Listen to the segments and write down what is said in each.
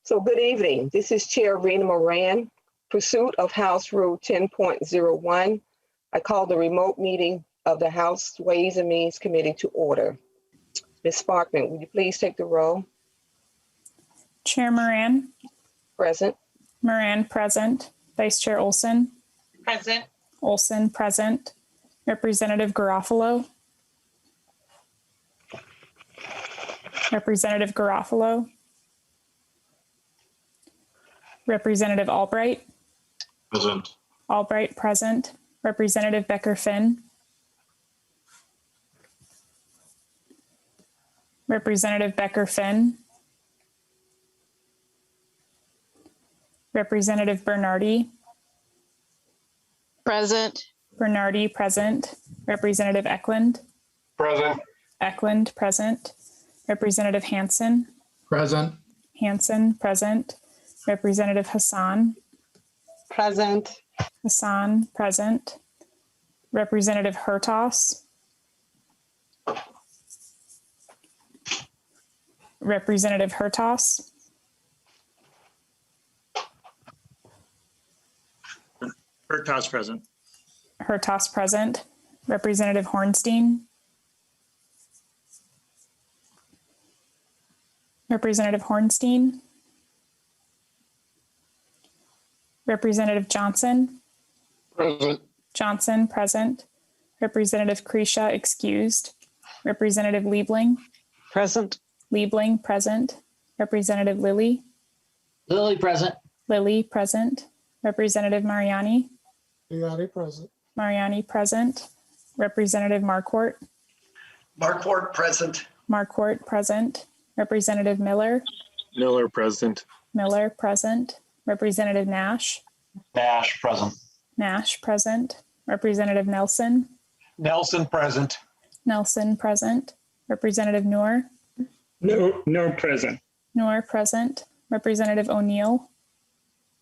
So good evening. This is Chair Rena Moran. Pursuit of House Rule 10.01, I call the remote meeting of the House Ways and Means Committee to order. Ms. Sparkman, would you please take the roll? Chair Moran. Present. Moran, present. Vice Chair Olson. Present. Olson, present. Representative Garofalo. Representative Garofalo. Representative Albright. Present. Albright, present. Representative Becker-Finn. Representative Becker-Finn. Representative Bernardi. Present. Bernardi, present. Representative Eklund. Present. Eklund, present. Representative Hansen. Present. Hansen, present. Representative Hassan. Present. Hassan, present. Representative Hertas. Representative Hertas. Hertas present. Hertas, present. Representative Hornstein. Representative Hornstein. Representative Johnson. Present. Johnson, present. Representative Kresha, excused. Representative Liebling. Present. Liebling, present. Representative Lilly. Lilly, present. Lilly, present. Representative Mariani. Mariani present. Mariani, present. Representative Marquardt. Marquardt, present. Marquardt, present. Representative Miller. Miller present. Miller, present. Representative Nash. Nash present. Nash, present. Representative Nelson. Nelson present. Nelson, present. Representative Noor. No present. Noor, present. Representative O'Neill.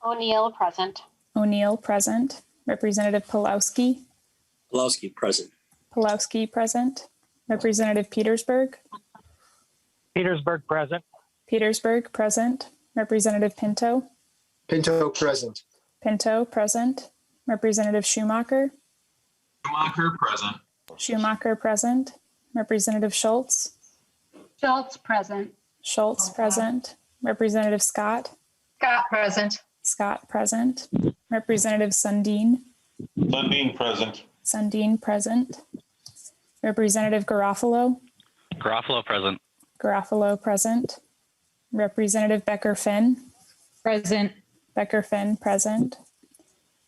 O'Neill, present. O'Neill, present. Representative Pulowski. Pulowski, present. Pulowski, present. Representative Petersburg. Petersburg, present. Petersburg, present. Representative Pinto. Pinto, present. Pinto, present. Representative Schumacher. Schumacher present. Schumacher, present. Representative Schultz. Schultz, present. Schultz, present. Representative Scott. Scott, present. Scott, present. Representative Sundin. Sundin present. Sundin, present. Representative Garofalo. Garofalo present. Garofalo, present. Representative Becker-Finn. Present. Becker-Finn, present.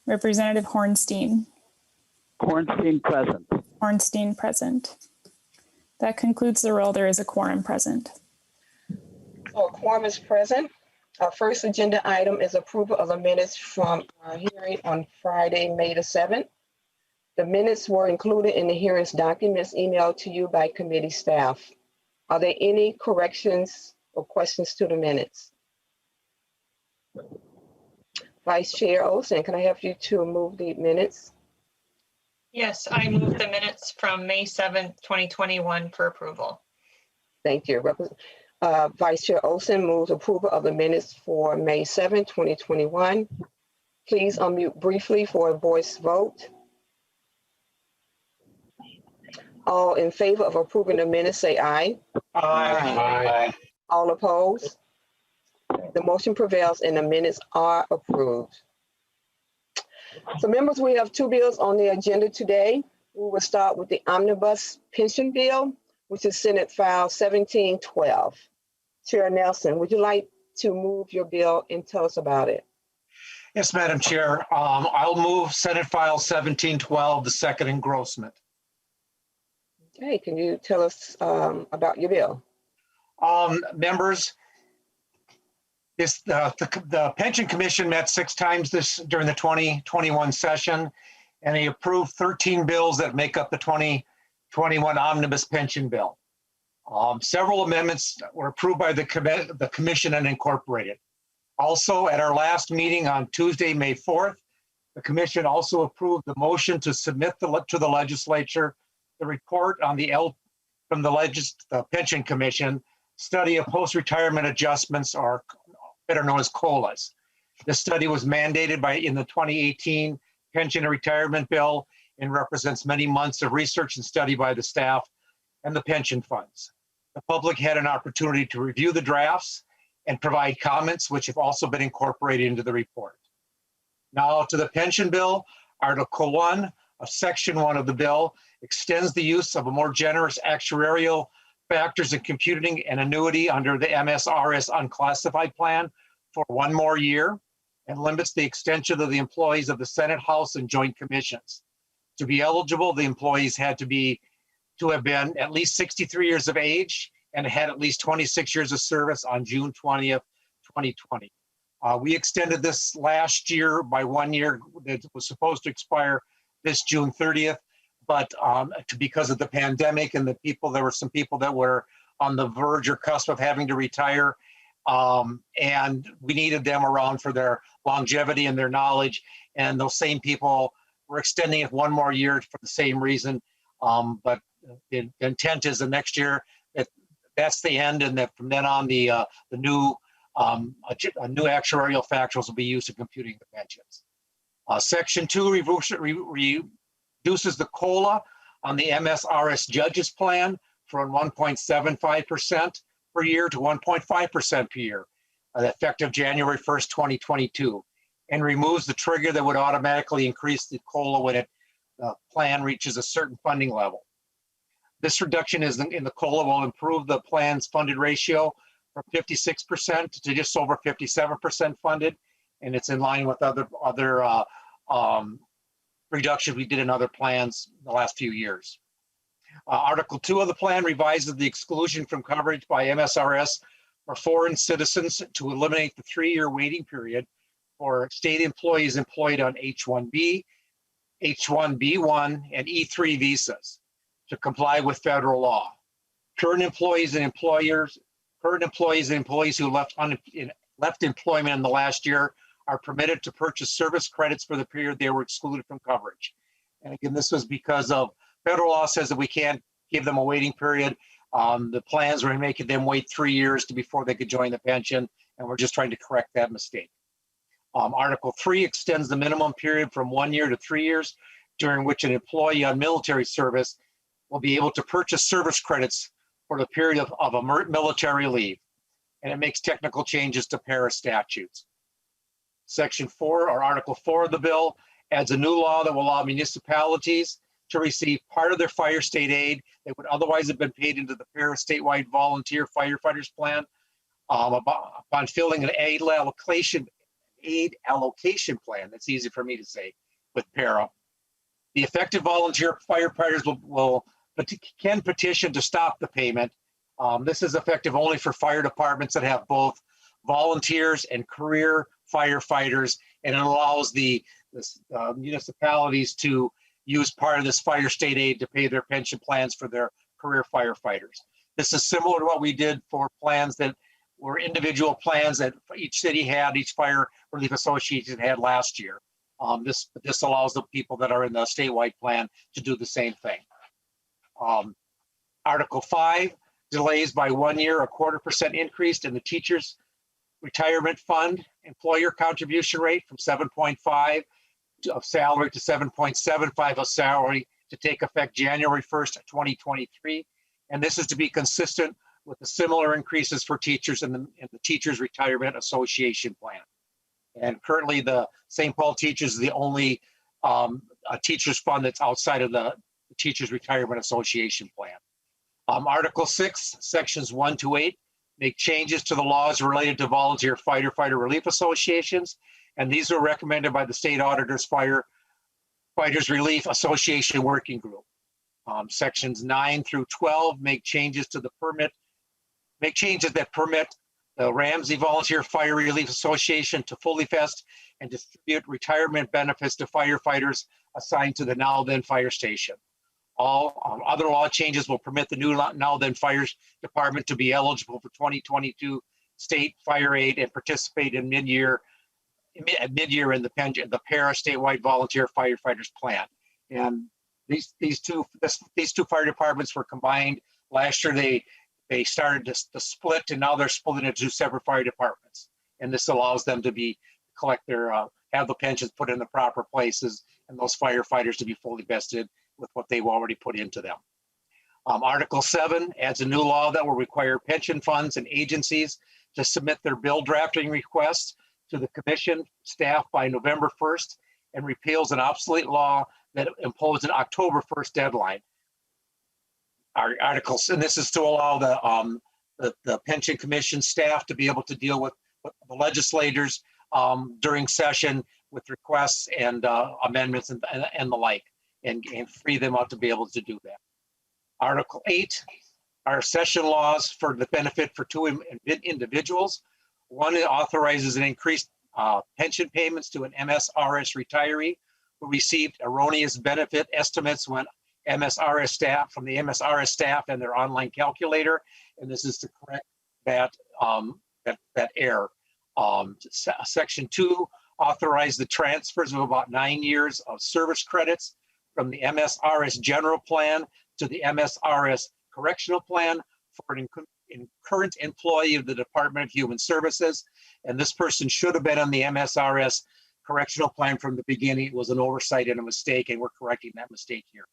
Representative Hornstein. Hornstein, present. Hornstein, present. That concludes the roll. There is a quorum present. So a quorum is present. Our first agenda item is approval of the minutes from our hearing on Friday, May the 7th. The minutes were included in the hearings documents emailed to you by committee staff. Are there any corrections or questions to the minutes? Vice Chair Olson, can I have you to move the minutes? Yes, I move the minutes from May 7th, 2021 for approval. Thank you. Vice Chair Olson moves approval of the minutes for May 7, 2021. Please unmute briefly for a voice vote. All in favor of approving the minutes, say aye. Aye. All opposed? The motion prevails and the minutes are approved. So members, we have two bills on the agenda today. We will start with the Omnibus Pension Bill, which is Senate File 1712. Chair Nelson, would you like to move your bill and tell us about it? Yes, Madam Chair. I'll move Senate File 1712, the second engrossment. Okay, can you tell us about your bill? Members, the Pension Commission met 6 times during the 2021 session, and they approved 13 bills that make up the 2021 Omnibus Pension Bill. Several amendments were approved by the Commission and incorporated. Also, at our last meeting on Tuesday, May 4th, the Commission also approved the motion to submit to the legislature the report on from the Pension Commission study of post-retirement adjustments, or better known as COLAs. This study was mandated in the 2018 Pension and Retirement Bill and represents many months of research and study by the staff and the pension funds. The public had an opportunity to review the drafts and provide comments, which have also been incorporated into the report. Now to the pension bill. Article 1 of Section 1 of the bill extends the use of a more generous actuarial factors in computing an annuity under the MSRS unclassified plan for 1 more year and limits the extension of the employees of the Senate, House, and Joint Commissions. To be eligible, the employees had to have been at least 63 years of age and had at least 26 years of service on June 20th, 2020. We extended this last year by 1 year. It was supposed to expire this June 30th, but because of the pandemic and there were some people that were on the verge or cusp of having to retire, and we needed them around for their longevity and their knowledge. And those same people were extending it 1 more year for the same reason. But the intent is the next year that's the end, and that from then on the new actuarial factors will be used in computing the pensions. Section 2 reduces the COLA on the MSRS judges plan from 1.75% per year to 1.5% per year, effective January 1st, 2022, and removes the trigger that would automatically increase the COLA when the plan reaches a certain funding level. This reduction in the COLA will improve the plan's funded ratio from 56% to just over 57% funded, and it's in line with other reductions we did in other plans in the last few years. Article 2 of the plan revises the exclusion from coverage by MSRS for foreign citizens to eliminate the 3-year waiting period for state employees employed on H-1B, H-1B1, and E-3 visas to comply with federal law. Current employees and employees who left employment in the last year are permitted to purchase service credits for the period they were excluded from coverage. And again, this was because of federal law says that we can't give them a waiting period. The plans were making them wait 3 years before they could join the pension, and we're just trying to correct that mistake. Article 3 extends the minimum period from 1 year to 3 years, during which an employee on military service will be able to purchase service credits for the period of a military leave, and it makes technical changes to para statutes. Section 4, or Article 4 of the bill, adds a new law that will allow municipalities to receive part of their fire state aid that would otherwise have been paid into the para statewide volunteer firefighters plan upon filling an aid allocation plan. That's easy for me to say with para. The effective volunteer firefighters can petition to stop the payment. This is effective only for fire departments that have both volunteers and career firefighters, and it allows the municipalities to use part of this fire state aid to pay their pension plans for their career firefighters. This is similar to what we did for plans that were individual plans that each city had, each fire relief association had last year. This allows the people that are in the statewide plan to do the same thing. Article 5 delays by 1 year a 0.25% increase in the teachers' retirement fund employer contribution rate from 7.5 of salary to 7.75 of salary to take effect January 1st, 2023. And this is to be consistent with the similar increases for teachers in the Teachers Retirement Association plan. And currently the St. Paul Teachers is the only teachers fund that's outside of the Teachers Retirement Association plan. Article 6, sections 1 to 8, make changes to the laws related to volunteer fighter relief associations, and these are recommended by the State Auditor's Fighters Relief Association Working Group. Sections 9 through 12 make changes that permit the Ramsey Volunteer Fire Relief Association to fully vest and distribute retirement benefits to firefighters assigned to the now then fire station. All other law changes will permit the new now then fire department to be eligible for 2022 state fire aid and participate in mid-year in the para statewide volunteer firefighters plan. And these two fire departments were combined last year. They started to split, and now they're split into 2 separate fire departments. And this allows them to collect their, have the pensions put in the proper places, and those firefighters to be fully vested with what they've already put into them. Article 7 adds a new law that will require pension funds and agencies to submit their bill drafting requests to the commission staff by November 1st and repeals an obsolete law that imposed an October 1st deadline. Our articles, and this is to allow the pension commission staff to be able to deal with the legislators during session with requests and amendments and the like, and free them up to be able to do that. Article 8 are session laws for the benefit for two individuals. One authorizes an increased pension payments to an MSRS retiree who received erroneous benefit estimates when MSRS staff from the MSRS staff and their online calculator, and this is to correct that that error. Section 2 authorized the transfers of about 9 years of service credits from the MSRS general plan to the MSRS correctional plan for an current employee of the Department of Human Services. And this person should have been on the MSRS correctional plan from the beginning. It was an oversight and a mistake, and we're correcting that mistake here.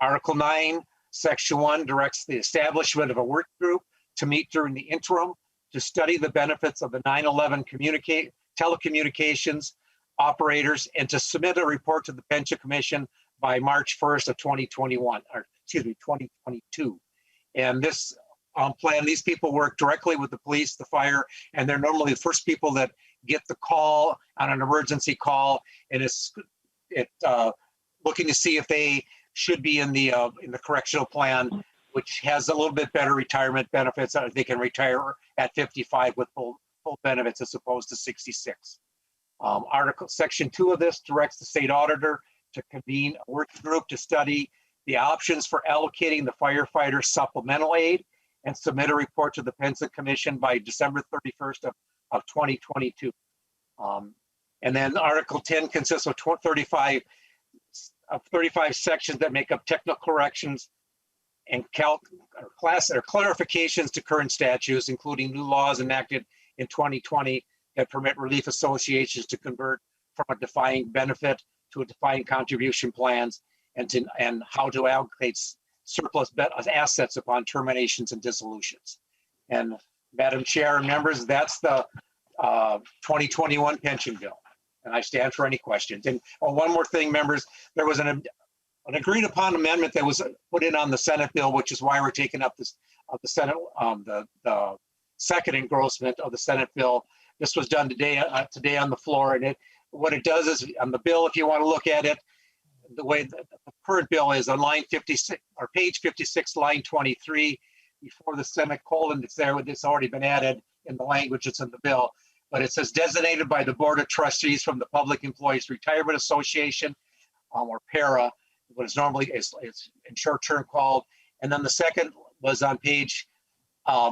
Article 9, Section 1 directs the establishment of a work group to meet during the interim to study the benefits of the 9/11 telecommunications operators and to submit a report to the Pension Commission by March 1st of 2021, or excuse me, 2022. And this plan, these people work directly with the police, the fire, and they're normally the first people that get the call on an emergency call, and it's looking to see if they should be in the correctional plan, which has a little bit better retirement benefits. They can retire at 55 with full benefits as opposed to 66. Section 2 of this directs the state auditor to convene a working group to study the options for allocating the firefighter supplemental aid and submit a report to the Pension Commission by December 31st of 2022. And then Article 10 consists of 35 sections that make up technical corrections and clarifications to current statutes, including new laws enacted in 2020 that permit relief associations to convert from a defined benefit to a defined contribution plans, and how to allocate surplus assets upon terminations and dissolutions. And Madam Chair and members, that's the 2021 pension bill. And I stand for any questions. And one more thing, members, there was an agreed upon amendment that was put in on the Senate bill, which is why we're taking up this the Senate, the second engrossment of the Senate bill. This was done today on the floor, and what it does is on the bill, if you want to look at it, the way the current bill is on line 56 or page 56, line 23, before the semicolon that's there, it's already been added in the language that's in the bill. But it says designated by the Board of Trustees from the Public Employees Retirement Association, or PARA, what is normally is in short term called. And then the second was on page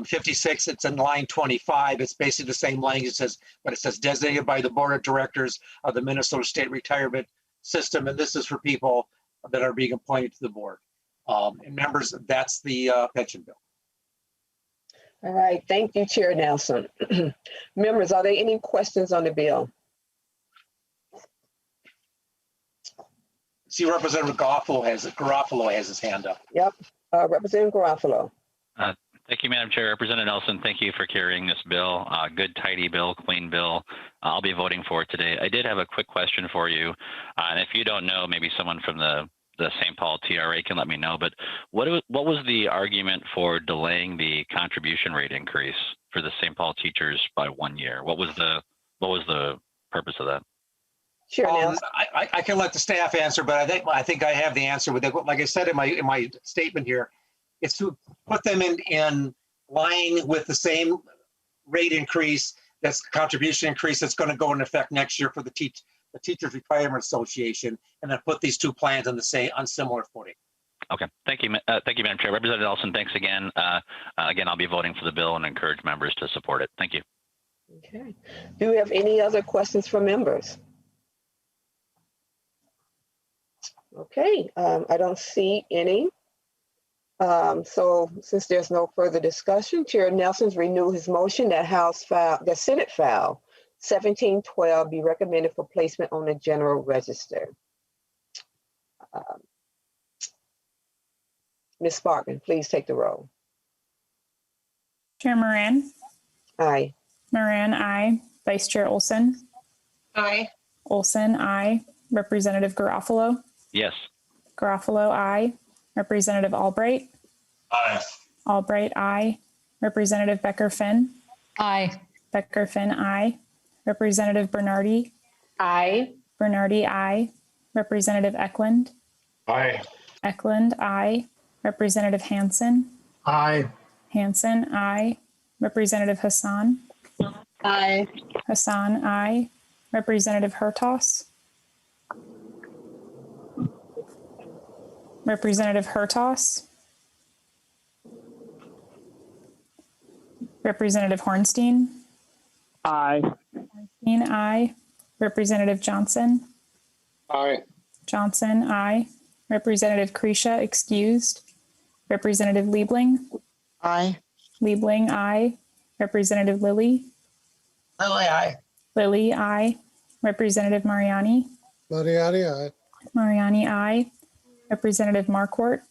56. It's in line 25. It's basically the same language. But it says designated by the Board of Directors of the Minnesota State Retirement System, and this is for people that are being appointed to the board. And members, that's the pension bill. All right, thank you, Chair Nelson. Members, are there any questions on the bill? See, Representative Garofalo has his hand up. Yep, Representative Garofalo. Thank you, Madam Chair. Representative Nelson, thank you for carrying this bill. Good, tidy bill, clean bill. I'll be voting for it today. I did have a quick question for you. And if you don't know, maybe someone from the St. Paul TRA can let me know. But what was the argument for delaying the contribution rate increase for the St. Paul teachers by 1 year? What was the purpose of that? Sure, I can let the staff answer, but I think I have the answer with it. Like I said in my statement here, it's to put them in line with the same rate increase, that's contribution increase that's going to go into effect next year for the Teachers Retirement Association, and then put these two plans on similar footing. Okay, thank you, Madam Chair. Representative Nelson, thanks again. Again, I'll be voting for the bill and encourage members to support it. Thank you. Okay. Do we have any other questions from members? Okay, I don't see any. So since there's no further discussion, Chair Nelson's renewed his motion that Senate file 1712 be recommended for placement on the general register. Ms. Sparkman, please take the roll. Chair Moran, Aye. Moran, aye. Vice Chair Olson, Aye. Olson, aye. Representative Garofalo, Yes. Garofalo, aye. Representative Albright, Aye. Albright, aye. Representative Becker-Finn, Aye. Becker-Finn, aye. Representative Bernardi, Aye. Bernardi, aye. Representative Eklund, Aye. Eklund, aye. Representative Hansen, Aye. Hansen, aye. Representative Hassan, Aye. Hassan, aye. Representative Hertaus, Representative Hertaus, Representative Hornstein, Aye. Hornstein, aye. Representative Johnson, Aye. Johnson, aye. Representative Kresha, excused. Representative Liebling, Aye. Liebling, aye. Representative Lilly, Lily, aye. Lilly, aye. Representative Mariani, Mariani, aye. Mariani, aye. Representative Marquardt,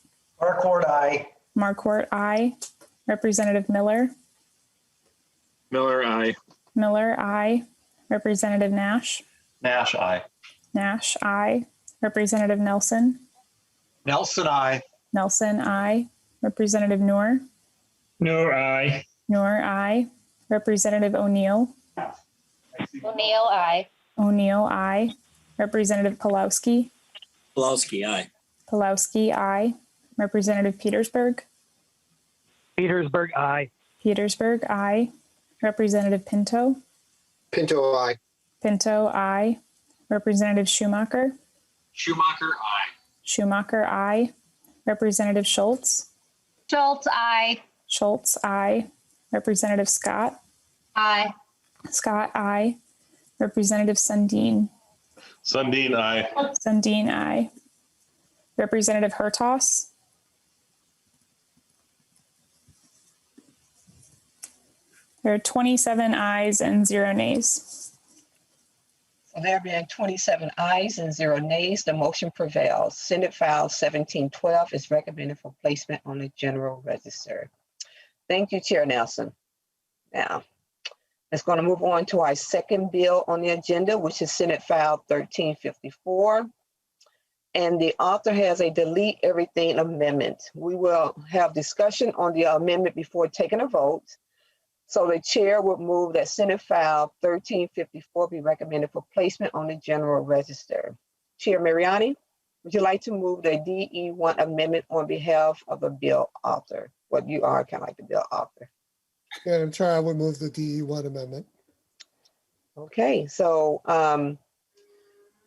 Markwart, aye. Marquardt, aye. Representative Miller, Miller, aye. Miller, aye. Representative Nash, Nash, aye. Nash, aye. Representative Nelson, Nelson, aye. Nelson, aye. Representative Noor, No, aye. Noor, aye. Representative O'Neill, O'Neill, aye. O'Neill, aye. Representative Pulowski, Pulowski, aye. Pulowski, aye. Representative Petersburg, Petersburg, aye. Petersburg, aye. Representative Pinto, Pinto, aye. Pinto, aye. Representative Schumacher, Schumacher, aye. Schumacher, aye. Representative Schultz, Schultz, aye. Schultz, aye. Representative Scott, Aye. Scott, aye. Representative Sundin, Sundin, aye. Sundin, aye. Representative Hertaus, there are 27 ayes and 0 nays. So there being 27 ayes and 0 nays, the motion prevails. Senate file 1712 is recommended for placement on the general register. Thank you, Chair Nelson. Now, let's going to move on to our second bill on the agenda, which is Senate file 1354. And the author has a delete everything amendment. We will have discussion on the amendment before taking a vote. So the chair would move that Senate file 1354 be recommended for placement on the general register. Chair Mariani, would you like to move the DE1 amendment on behalf of the bill author? What you are kind of like the bill author. Madam Chair, I would move the DE1 amendment. Okay, so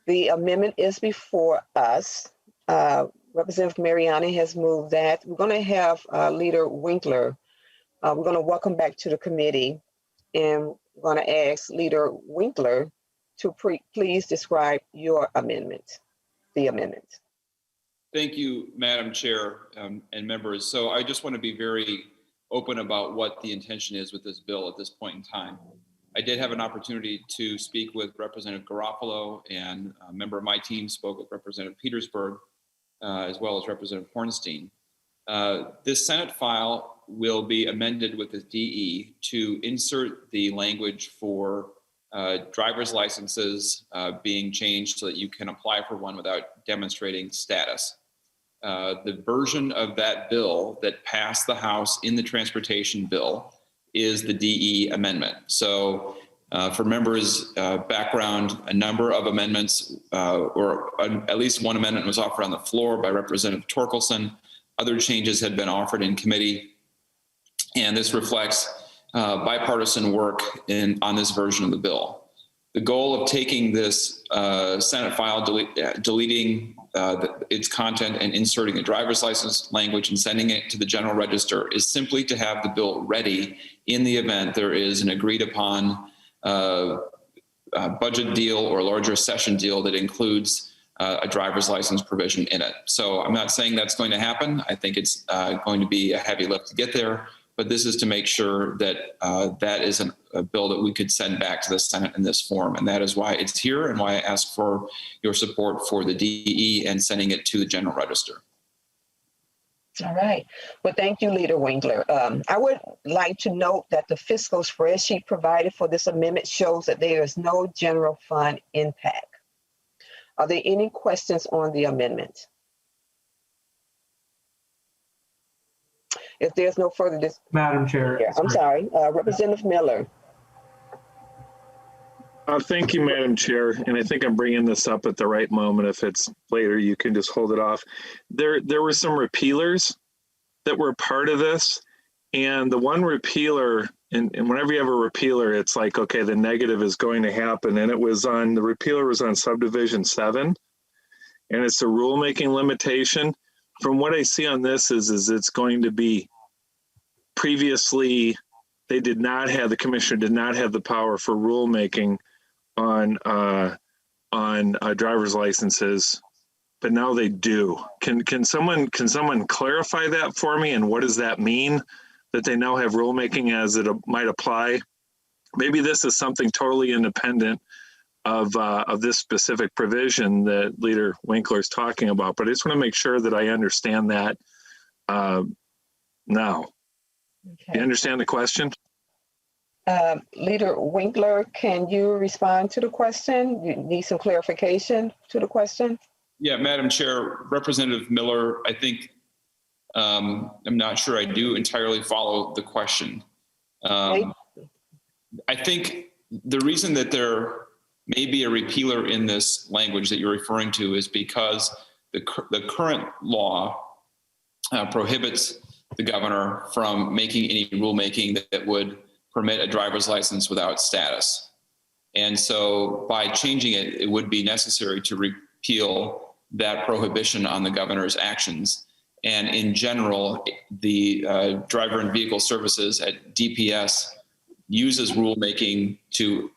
the amendment is before us. Representative Mariani has moved that. We're going to have Leader Winkler. We're going to welcome back to the committee, and we're going to ask Leader Winkler to please describe your amendment, the amendment. Thank you, Madam Chair and members. So I just want to be very open about what the intention is with this bill at this point in time. I did have an opportunity to speak with Representative Garofalo, and a member of my team spoke with Representative Petersburg, as well as Representative Hornstein. This Senate file will be amended with the DE to insert the language for driver's licenses being changed so that you can apply for one without demonstrating status. The version of that bill that passed the House in the transportation bill is the DE amendment. So for members' background, a number of amendments, or at least one amendment was offered on the floor by Representative Torkelson. Other changes had been offered in committee. And this reflects bipartisan work on this version of the bill. The goal of taking this Senate file, deleting its content and inserting the driver's license language and sending it to the general register is simply to have the bill ready in the event there is an agreed upon budget deal or larger session deal that includes a driver's license provision in it. So I'm not saying that's going to happen. I think it's going to be a heavy lift to get there, but this is to make sure that that is a bill that we could send back to the Senate in this form. And that is why it's here and why I ask for your support for the DE and sending it to the General Register. All right. Well, thank you, Leader Winkler. I would like to note that the fiscal spreadsheet provided for this amendment shows that there is no general fund impact. Are there any questions on the amendment? If there's no further Madam Chair. I'm sorry, Representative Miller. Thank you, Madam Chair. And I think I'm bringing this up at the right moment. If it's later, you can just hold it off. There were some repealers that were part of this. And the one repealer, and whenever you have a repealer, it's like, okay, the negative is going to happen. And the repealer was on subdivision 7. And it's a rulemaking limitation. From what I see on this is it's going to be previously, the commissioner did not have the power for rulemaking on driver's licenses, but now they do. Can someone clarify that for me? And what does that mean that they now have rulemaking as it might apply? Maybe this is something totally independent of this specific provision that Leader Winkler is talking about, but I just want to make sure that I understand that now. Okay. You understand the question? Leader Winkler, can you respond to the question? You need some clarification to the question? Yeah, Madam Chair, Representative Miller, I think, I'm not sure I do entirely follow the question. I think the reason that there may be a repealer in this language that you're referring to is because the current law prohibits the governor from making any rulemaking that would permit a driver's license without status. And so by changing it, it would be necessary to repeal that prohibition on the governor's actions. And in general, the driver and vehicle services at DPS uses rulemaking to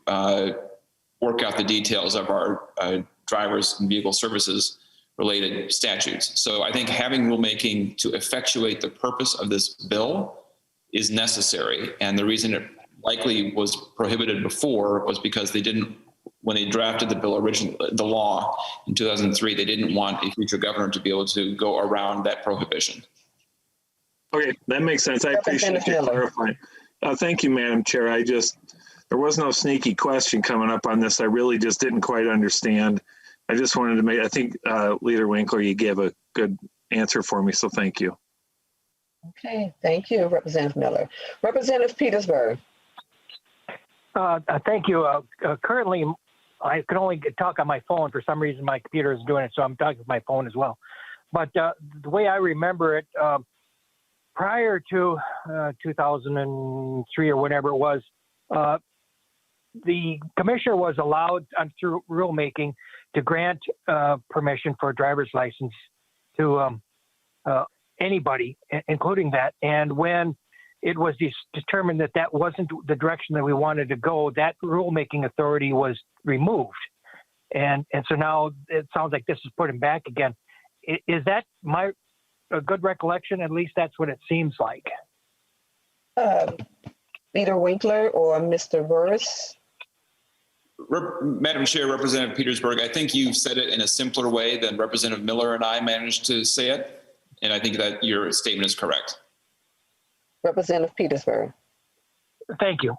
work out the details of our drivers and vehicle services related statutes. So I think having rulemaking to effectuate the purpose of this bill is necessary. And the reason it likely was prohibited before was because they didn't, when they drafted the bill originally, the law in 2003, they didn't want a future governor to be able to go around that prohibition. Okay, that makes sense. I appreciate you clarifying. Thank you, Madam Chair. There was no sneaky question coming up on this. I really just didn't quite understand. I just wanted to I think Leader Winkler, you gave a good answer for me, so thank you. Okay, thank you, Representative Miller. Representative Petersburg. Thank you. Currently, I can only talk on my phone. For some reason, my computer is doing it, so I'm talking with my phone as well. But the way I remember it, prior to 2003 or whatever it was, the commissioner was allowed through rulemaking to grant permission for a driver's license to anybody, including that. And when it was determined that that wasn't the direction that we wanted to go, that rulemaking authority was removed. And so now it sounds like this is put him back again. Is that a good recollection? At least that's what it seems like. Leader Winkler or Mr. Burris? Madam Chair, Representative Petersburg, I think you've said it in a simpler way than Representative Miller and I managed to say it. And I think that your statement is correct. Representative Petersburg. Thank you.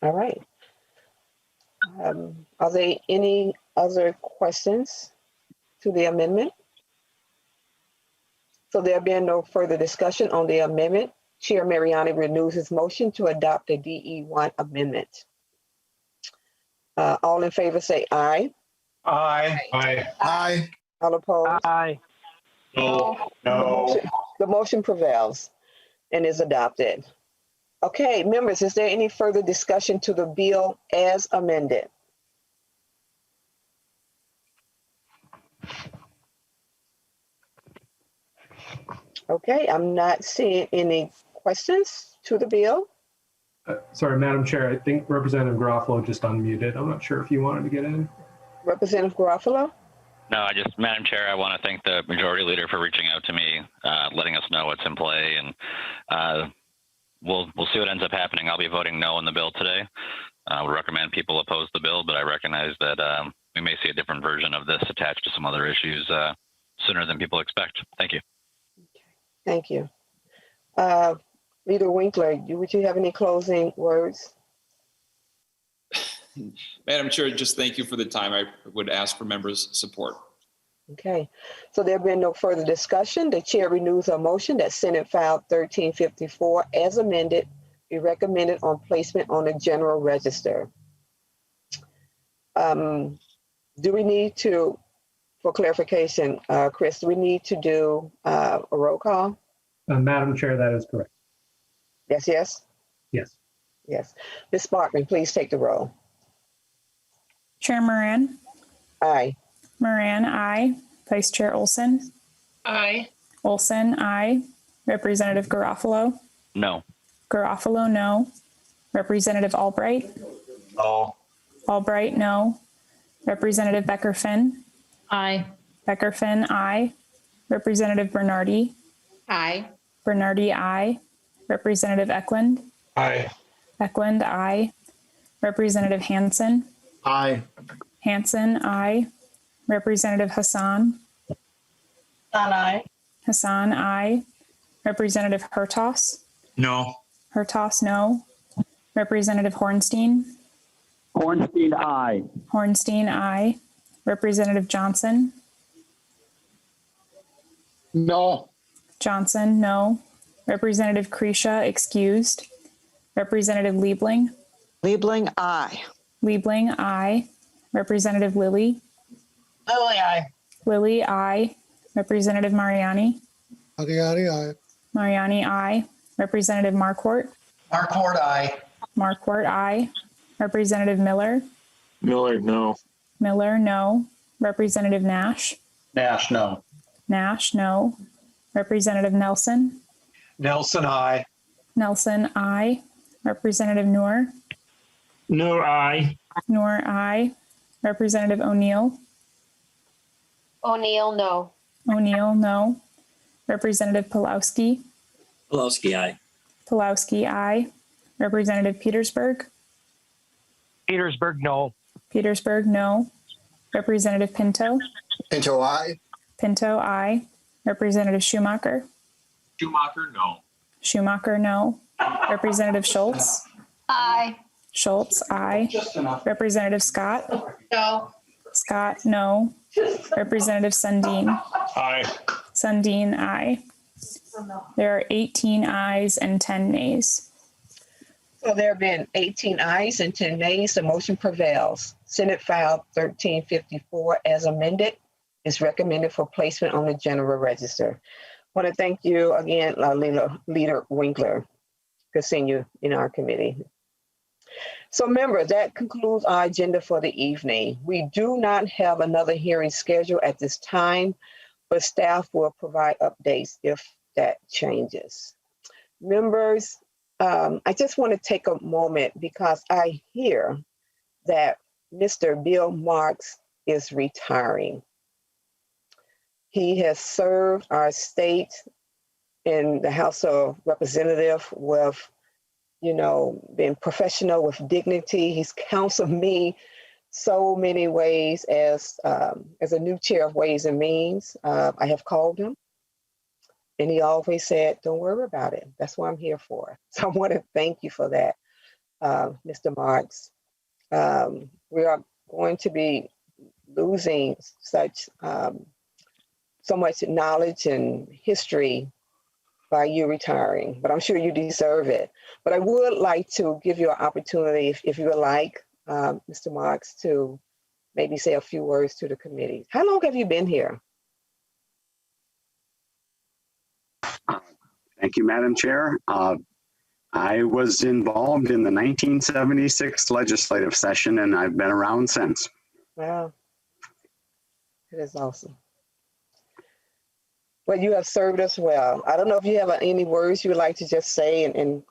All right. Are there any other questions to the amendment? So there being no further discussion on the amendment, Chair Mariani renews his motion to adopt the DE1 amendment. All in favor say aye. Aye. Aye. Aye. All opposed? Aye. No. The motion prevails and is adopted. Okay, members, is there any further discussion to the bill as amended? Okay, I'm not seeing any questions to the bill. Sorry, Madam Chair, I think Representative Garofalo just unmuted. I'm not sure if you wanted to get in. Representative Garofalo? No, Madam Chair, I want to thank the majority leader for reaching out to me, letting us know what's in play, and we'll see what ends up happening. I'll be voting no on the bill today. I would recommend people oppose the bill, but I recognize that we may see a different version of this attached to some other issues sooner than people expect. Thank you. Thank you. Leader Winkler, would you have any closing words? Madam Chair, just thank you for the time. I would ask for members' support. Okay, so there being no further discussion, the chair renews a motion that Senate File 1354 as amended be recommended on placement on the general register. Do we need to, for clarification, Chris, do we need to do a roll call? Madam Chair, that is correct. Yes, yes? Yes. Yes. Ms. Sparkman, please take the roll. Chair Moran? Aye. Moran, aye. Vice Chair Olson? Aye. Olson, aye. Representative Garofalo? No. Garofalo, no. Representative Albright? No. Albright, no. Representative Becker-Finn? Aye. Becker-Finn, aye. Representative Bernardi? Aye. Bernardi, aye. Representative Eklund? Aye. Eklund, aye. Representative Hansen? Aye. Hansen, aye. Representative Hassan? Aye. Hassan, aye. Representative Hertos? No. Hertos, no. Representative Hornstein? Hornstein, aye. Hornstein, aye. Representative Johnson? No. Johnson, no. Representative Kresha, excused. Representative Liebling? Liebling, aye. Liebling, aye. Representative Lilly? Lily, aye. Lilly, aye. Representative Mariani? Mariani, aye. Mariani, aye. Representative Marquardt? Marquardt, aye. Marquardt, aye. Representative Miller? Miller, no. Miller, no. Representative Nash? Nash, no. Nash, no. Representative Nelson? Nelson, aye. Nelson, aye. Representative Noor? No, aye. Noor, aye. Representative O'Neill? O'Neill, no. O'Neill, no. Representative Pulowski? Pulowski, aye. Pulowski, aye. Representative Petersburg? Petersburg, no. Petersburg, no. Representative Pinto? Pinto, aye. Pinto, aye. Representative Schumacher? Schumacher, no. Schumacher, no. Representative Schultz? Aye. Schultz, aye. Representative Scott? No. Scott, no. Representative Sundin? Aye. Sundin, aye. There are 18 ayes and 10 nays. So there have been 18 ayes and 10 nays. The motion prevails. Senate File 1354 as amended is recommended for placement on the general register. I want to thank you again, Leader Winkler. Good seeing you in our committee. So members, that concludes our agenda for the evening. We do not have another hearing scheduled at this time, but staff will provide updates if that changes. Members, I just want to take a moment because I hear that Mr. Bill Marx is retiring. He has served our state in the House of Representatives with, being professional with dignity. He's counseled me so many ways as a new chair of Ways and Means. I have called him and he always said, don't worry about it. That's what I'm here for. So I want to thank you for that, Mr. Marx. We are going to be losing so much knowledge and history by you retiring, but I'm sure you deserve it. But I would like to give you an opportunity, if you would like, Mr. Marx, to maybe say a few words to the committee. How long have you been here? Thank you, Madam Chair. I was involved in the 1976 legislative session, and I've been around since. Wow, it is awesome. Well, you have served us well. I don't know if you have any words you would like to just say and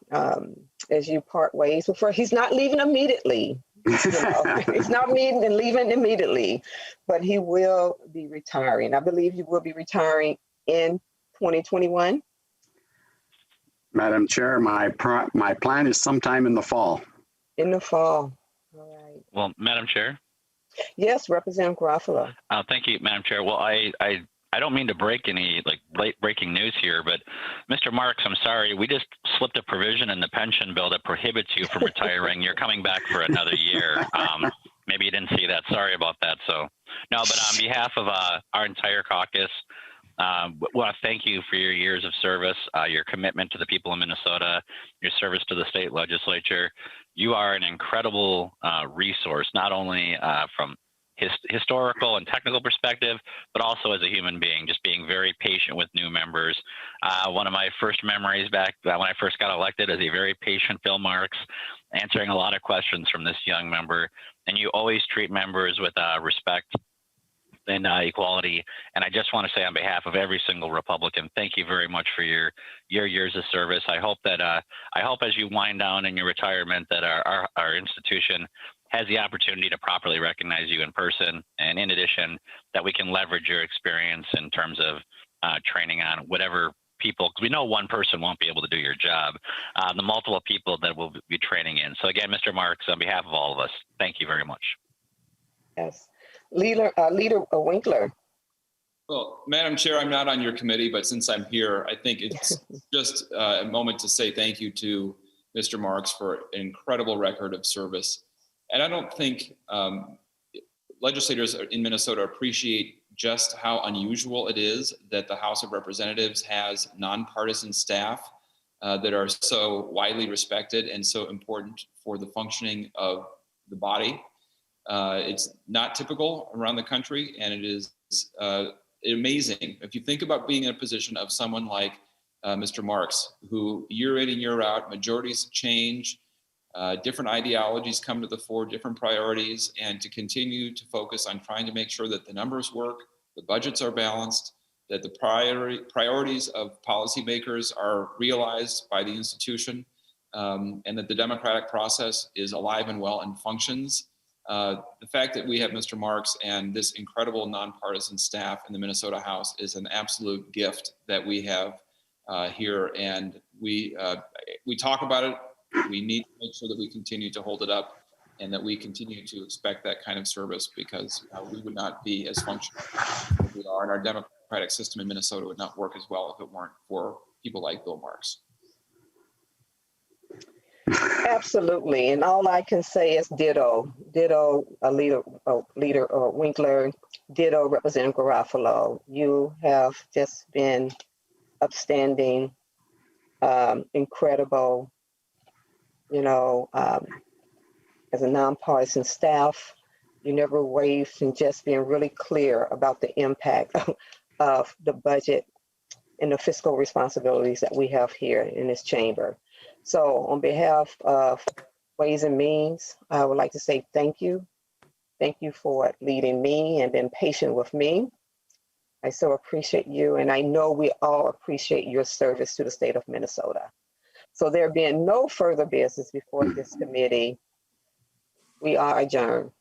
as you part ways before. He's not leaving immediately. He's not leaving immediately, but he will be retiring. I believe he will be retiring in 2021. Madam Chair, my plan is sometime in the fall. In the fall. All right. Well, Madam Chair. Yes, Representative Garofalo. Thank you, Madam Chair. Well, I don't mean to break any late breaking news here, but Mr. Marx, I'm sorry, we just slipped a provision in the pension bill that prohibits you from retiring. You're coming back for another year. Maybe you didn't see that. Sorry about that. So no, but on behalf of our entire caucus, want to thank you for your years of service, your commitment to the people of Minnesota, your service to the state legislature. You are an incredible resource, not only from historical and technical perspective, but also as a human being, just being very patient with new members. One of my first memories back when I first got elected is a very patient Bill Marx, answering a lot of questions from this young member. And you always treat members with respect and equality. And I just want to say on behalf of every single Republican, thank you very much for your years of service. I hope that as you wind down in your retirement, that our institution has the opportunity to properly recognize you in person. And in addition, that we can leverage your experience in terms of training on whatever people, because we know one person won't be able to do your job, the multiple people that we'll be training in. So again, Mr. Marx, on behalf of all of us, thank you very much. Yes. Leader Winkler. Well, Madam Chair, I'm not on your committee, but since I'm here, I think it's just a moment to say thank you to Mr. Marx for an incredible record of service. And I don't think legislators in Minnesota appreciate just how unusual it is that the House of Representatives has nonpartisan staff that are so widely respected and so important for the functioning of the body. It's not typical around the country, and it is amazing. If you think about being in a position of someone like Mr. Marx, who year in and year out, majorities change, different ideologies come to the fore, different priorities, and to continue to focus on trying to make sure that the numbers work, the budgets are balanced, that the priorities of policymakers are realized by the institution, and that the democratic process is alive and well and functions. The fact that we have Mr. Marx and this incredible nonpartisan staff in the Minnesota House is an absolute gift that we have here, and we talk about it. We need to make sure that we continue to hold it up and that we continue to expect that kind of service, because we would not be as functional as we are, and our democratic system in Minnesota would not work as well if it weren't for people like Bill Marx. Absolutely, and all I can say is ditto, Leader Winkler, ditto Representative Garofalo. You have just been upstanding, incredible, as a nonpartisan staff. You never wavered in just being really clear about the impact of the budget and the fiscal responsibilities that we have here in this chamber. So on behalf of Ways and Means, I would like to say thank you. Thank you for leading me and being patient with me. I so appreciate you, and I know we all appreciate your service to the state of Minnesota. So there being no further business before this committee, we are adjourned.